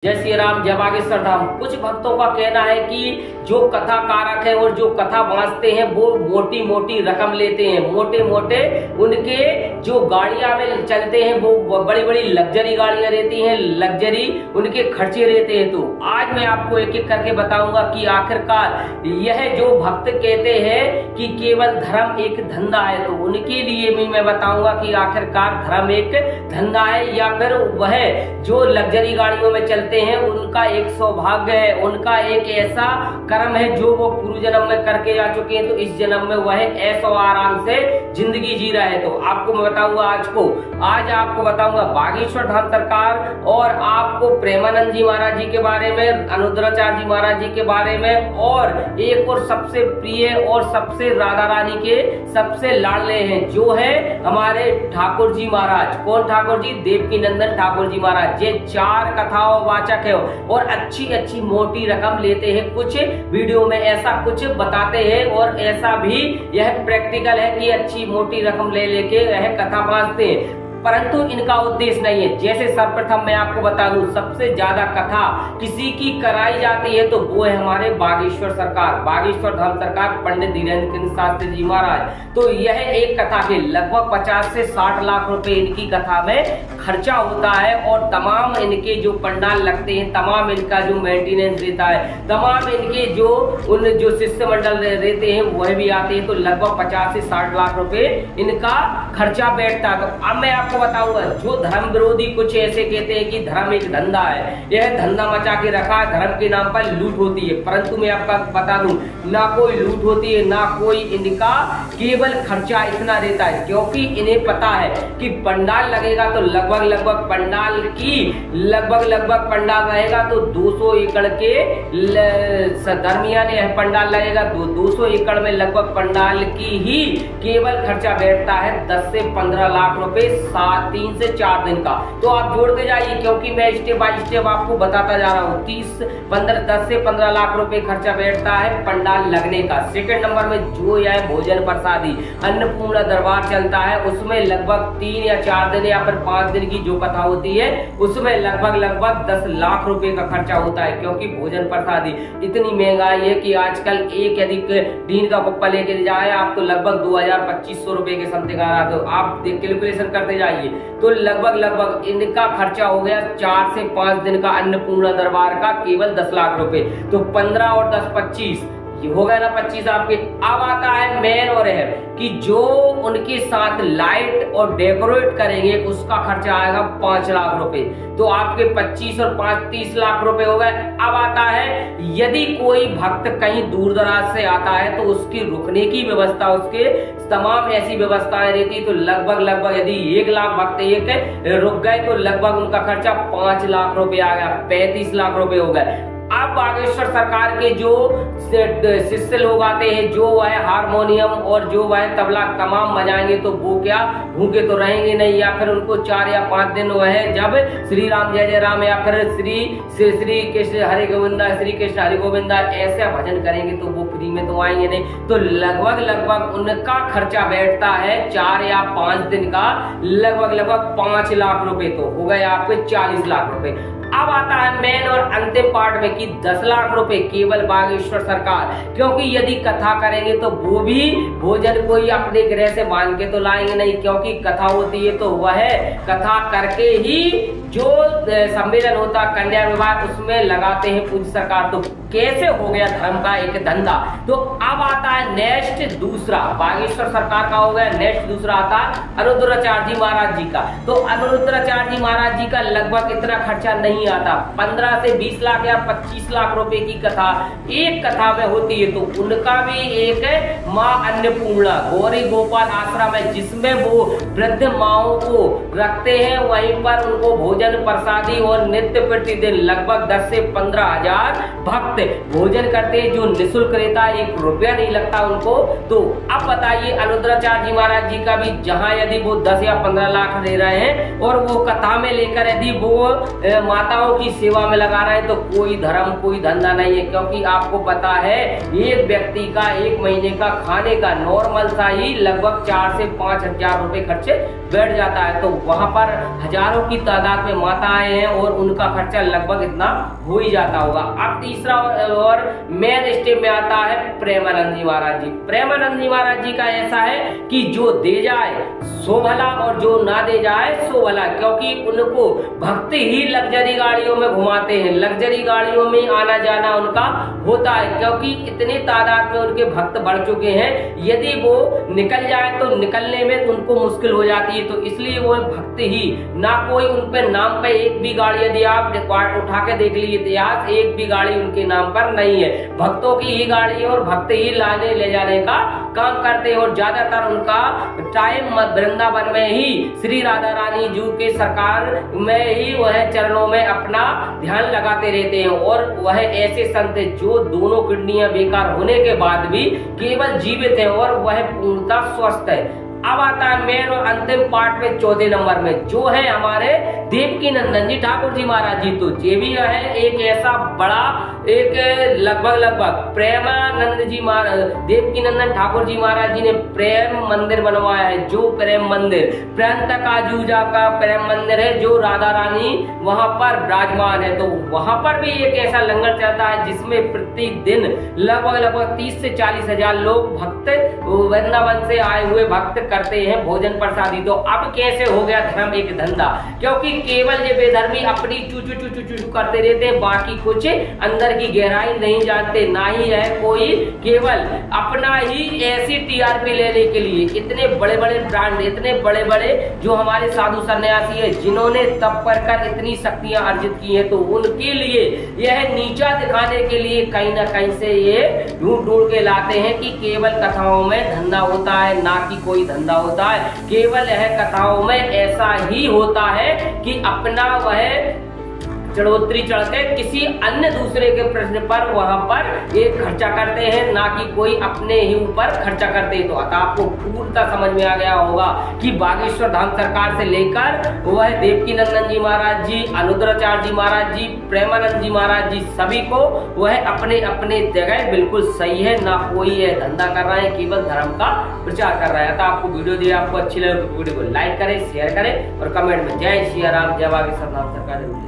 जय श्री राम, जय बागेश्वर धाम। कुछ भक्तों का कहना है कि जो कथा कारक है और जो कथा बांधते हैं वो मोटी मोटी रकम लेते हैं, मोटे मोटे उनके जो गाड़ियां में चलते हैं वो बड़ी बड़ी लग्जरी गाड़ियां रहती हैं, लग्जरी उनके खर्चे रहते हैं। तो आज मैं आपको एक एक करके बताऊंगा कि आखिरकार यह जो भक्त कहते हैं कि केवल धर्म एक धंधा है, तो उनके लिए भी मैं बताऊंगा कि आखिरकार धर्म एक धंधा है या फिर वह जो लग्जरी गाड़ियों में चलते हैं उनका एक सौभाग्य है, उनका एक ऐसा कर्म है जो वो पूर्व जन्म में करके आ चुके हैं, तो इस जन्म में वह ऐशो आराम से जिंदगी जी रहा है। तो आपको मैं बताऊंगा आज आपको बताऊंगा बागेश्वर धाम सरकार और आपको प्रेमानंद जी महाराज जी के बारे में, अनुद्राचार्य जी महाराज जी के बारे में, और एक और सबसे प्रिय और सबसे राधा रानी के सबसे लाडले हैं जो है हमारे ठाकुर जी महाराज। कौन ठाकुर जी? देवकी नंदन ठाकुर जी महाराज। ये 4 कथाओं वाचक है और अच्छी अच्छी मोटी रकम लेते हैं। कुछ वीडियो में ऐसा कुछ बताते हैं और ऐसा भी यह प्रैक्टिकल है कि अच्छी मोटी रकम ले लेके यह कथा बांधते हैं, परंतु इनका उद्देश्य नहीं है। जैसे सर्वप्रथम मैं आपको बता दूं, सबसे ज्यादा कथा किसी की कराई जाती है तो वो है हमारे बागेश्वर सरकार, बागेश्वर धाम सरकार, पंडित धीरेन्द्र शास्त्री जी महाराज। तो यह एक कथा के लगभग 50 से 60 लाख रुपए इनकी कथा में खर्चा होता है और तमाम इनके जो पंडाल लगते हैं, तमाम इनका जो मेंटेनेंस रहता है, तमाम इनके जो शिष्य मंडल रहते हैं वह भी आते हैं, तो लगभग 50 से 60 लाख रुपए इनका खर्चा बैठता है। तो अब मैं आपको बताऊंगा, जो धर्म विरोधी कुछ ऐसे कहते हैं कि धर्म एक धंधा है, यह धंधा मचा के रखा, धर्म के नाम पर लूट होती है, परंतु मैं आपको बता दूं ना कोई लूट होती है, ना कोई इनका केवल खर्चा इतना रहता है, क्योंकि इन्हें पता है कि पंडाल लगेगा तो लगभग पंडाल रहेगा तो 200 एकड़ के दरमियान यह पंडाल लगेगा, 200 एकड़ में लगभग पंडाल की ही केवल खर्चा बैठता है 10 से 15 लाख रुपए 3 से 4 दिन का। तो आप जोड़ते जाइए, क्योंकि मैं स्टेप बाय स्टेप आपको बताता जा रहा हूँ। 10 से 15 लाख रुपए खर्चा बैठता है पंडाल लगने का। सेकंड नंबर में जो यह भोजन प्रसादी अन्नपूर्णा दरबार चलता है, उसमें लगभग 3 या 4 दिन या फिर 5 दिन की जो कथा होती है उसमें लगभग 10 लाख रुपए का खर्चा होता है, क्योंकि भोजन प्रसादी इतनी महंगाई है कि आजकल एक यदि दिन का पप्पा लेके जाए आप तो लगभग 2000-2500 रुपए के समथिंग आ रहा। तो आप कैलकुलेशन करते जाइए, तो लगभग इनका खर्चा हो गया 4 से 5 दिन का अन्नपूर्णा दरबार का केवल 10 लाख रुपए। तो 15 और 10 25 ये हो गया ना 25 आपके। अब आता है मेन और है कि जो उनके साथ लाइट और डेकोरेट करेंगे उसका खर्चा आएगा 5 लाख रुपए। तो आपके 25 और 5 30 लाख रुपए हो गए। अब आता है यदि कोई भक्त कहीं दूर दराज से आता है तो उसकी रुकने की व्यवस्था, उसके तमाम ऐसी व्यवस्थाएं रहती, तो लगभग यदि 1 लाख भक्त एक रुक गए तो लगभग उनका खर्चा 5 लाख रुपए आ गया, 35 लाख रुपए हो गए। अब बागेश्वर सरकार के जो शिष्य लोग आते हैं, जो वह हारमोनियम और जो वह तबला तमाम बजाएंगे, तो वो क्या भूखे तो रहेंगे नहीं, या फिर उनको 4 या 5 दिन वह जब श्री राम जय जय राम या फिर श्री कृष्ण हरे गोविंदा, श्री कृष्ण हरे गोविंदा ऐसे भजन करेंगे तो वो फ्री में तो आएंगे नहीं। तो लगभग उनका खर्चा बैठता है 4 या 5 दिन का लगभग 5 लाख रुपए। तो हो गए आपके 40 लाख रुपए। अब आता है मेन और अंतिम पार्ट में कि 10 लाख रुपए केवल बागेश्वर सरकार, क्योंकि यदि कथा करेंगे तो वो भी भोजन कोई अपने गृह से बांध के तो लाएंगे नहीं, क्योंकि कथा होती है तो वह कथा करके ही जो सम्मेलन होता कन्या विवाह उसमें लगाते हैं पूज्य सरकार। तो कैसे हो गया धर्म का एक धंधा। तो अब आता है नेक्स्ट दूसरा, बागेश्वर सरकार का हो गया, नेक्स्ट दूसरा आता है अनुद्राचार्य जी महाराज जी का। तो अनुद्राचार्य जी महाराज जी का लगभग इतना खर्चा नहीं आता, 15 से 20 लाख या 25 लाख रुपए की कथा एक कथा में होती है। तो उनका भी एक माँ अन्नपूर्णा गौरी गोपाल आश्रम है, जिसमें वो वृद्ध माओ को रखते हैं, वहीं पर उनको भोजन प्रसादी और नित्य प्रतिदिन लगभग 10 से 15 हजार भक्त भोजन करते हैं, जो निःशुल्क रहता है, 1 रुपया नहीं लगता उनको। तो अब बताइए अनुद्राचार्य जी महाराज जी का भी, जहां यदि वो 10 या 15 लाख दे रहे हैं और वो कथा में लेकर यदि वो माताओं की सेवा में लगा रहे हैं, तो कोई धर्म कोई धंधा नहीं है, क्योंकि आपको पता है एक व्यक्ति का 1 महीने का खाने का नॉर्मल सा ही लगभग 4 से 5 हजार रुपए खर्चे बैठ जाता है। तो वहां पर हजारों की तादाद में माताएं हैं और उनका खर्चा लगभग इतना हो ही जाता होगा। अब तीसरा और मेन स्टेप में आता है प्रेमानंद जी महाराज जी। प्रेमानंद जी महाराज जी का ऐसा है कि जो दे जाए सो भला और जो ना दे जाए सो भला, क्योंकि उनको भक्त ही लग्जरी गाड़ियों में घुमाते हैं, लग्जरी गाड़ियों में आना जाना उनका होता है, क्योंकि इतनी तादाद में उनके भक्त बढ़ चुके हैं। यदि वो निकल जाए तो निकलने में उनको मुश्किल हो जाती है, तो इसलिए वो भक्त ही, ना कोई उन पे नाम पे एक भी गाड़ी, यदि आप उठा के देख लीजिए इतिहास, एक भी गाड़ी उनके नाम पर नहीं है। भक्तों की ही गाड़ी और भक्त ही लाने ले जाने का काम करते हैं और ज्यादातर उनका टाइम वृंदावन में ही श्री राधा रानी जी के सरकार में ही वह चरणों में अपना ध्यान लगाते रहते हैं। और वह ऐसे संत है जो दोनों किडनियां बेकार होने के बाद भी केवल जीवित है और वह पूर्णतः स्वस्थ है। अब आता है मेन और अंतिम पार्ट में, चौथे नंबर में, जो है हमारे देवकी नंदन जी ठाकुर जी महाराज जी। तो ये भी है एक ऐसा बड़ा, एक लगभग प्रेमानंद जी महाराज, देवकी नंदन ठाकुर जी महाराज जी ने प्रेम मंदिर बनवाया है। जो प्रेम मंदिर प्रांत का जूजा का प्रेम मंदिर है, जो राधा रानी वहां पर विराजमान है। तो वहां पर भी एक ऐसा लंगर चलता है जिसमें प्रतिदिन लगभग 30 से 40 हजार लोग भक्त वृंदावन से आए हुए भक्त करते हैं भोजन प्रसादी। तो अब कैसे हो गया धर्म एक धंधा, क्योंकि केवल ये बेधर्मी अपनी चू चू चू चू चू चू करते रहते हैं, बाकी कुछ अंदर की गहराई नहीं जानते, ना ही है कोई, केवल अपना ही ऐसी टीआरपी लेने के लिए इतने बड़े बड़े ब्रांड, इतने बड़े बड़े जो हमारे साधु सन्यासी है जिन्होंने तप कर इतनी शक्तियां अर्जित की है, तो उनके लिए यह नीचा दिखाने के लिए कहीं ना कहीं से ये ढूंढ के लाते हैं कि केवल कथाओं में धंधा होता है, ना कि कोई धंधा होता है। केवल यह कथाओं में ऐसा ही होता है कि अपना वह चढ़ोतरी चढ़ते किसी अन्य दूसरे के प्रश्न पर वहां पर एक खर्चा करते हैं, ना कि कोई अपने ही ऊपर खर्चा करते हैं। तो अतः आपको पूर्णतः समझ में आ गया होगा कि बागेश्वर धाम सरकार से लेकर वह देवकी नंदन जी महाराज जी, अनुद्राचार्य जी महाराज जी, प्रेमानंद जी महाराज जी, सभी को वह अपने अपने जगह बिल्कुल सही है, ना कोई यह धंधा कर रहा है, केवल धर्म का प्रचार कर रहा है। तो आपको वीडियो दिए, आपको अच्छी लगे तो वीडियो को लाइक करें, शेयर करें और कमेंट में जय श्री राम, जय बागेश्वर धाम सरकार।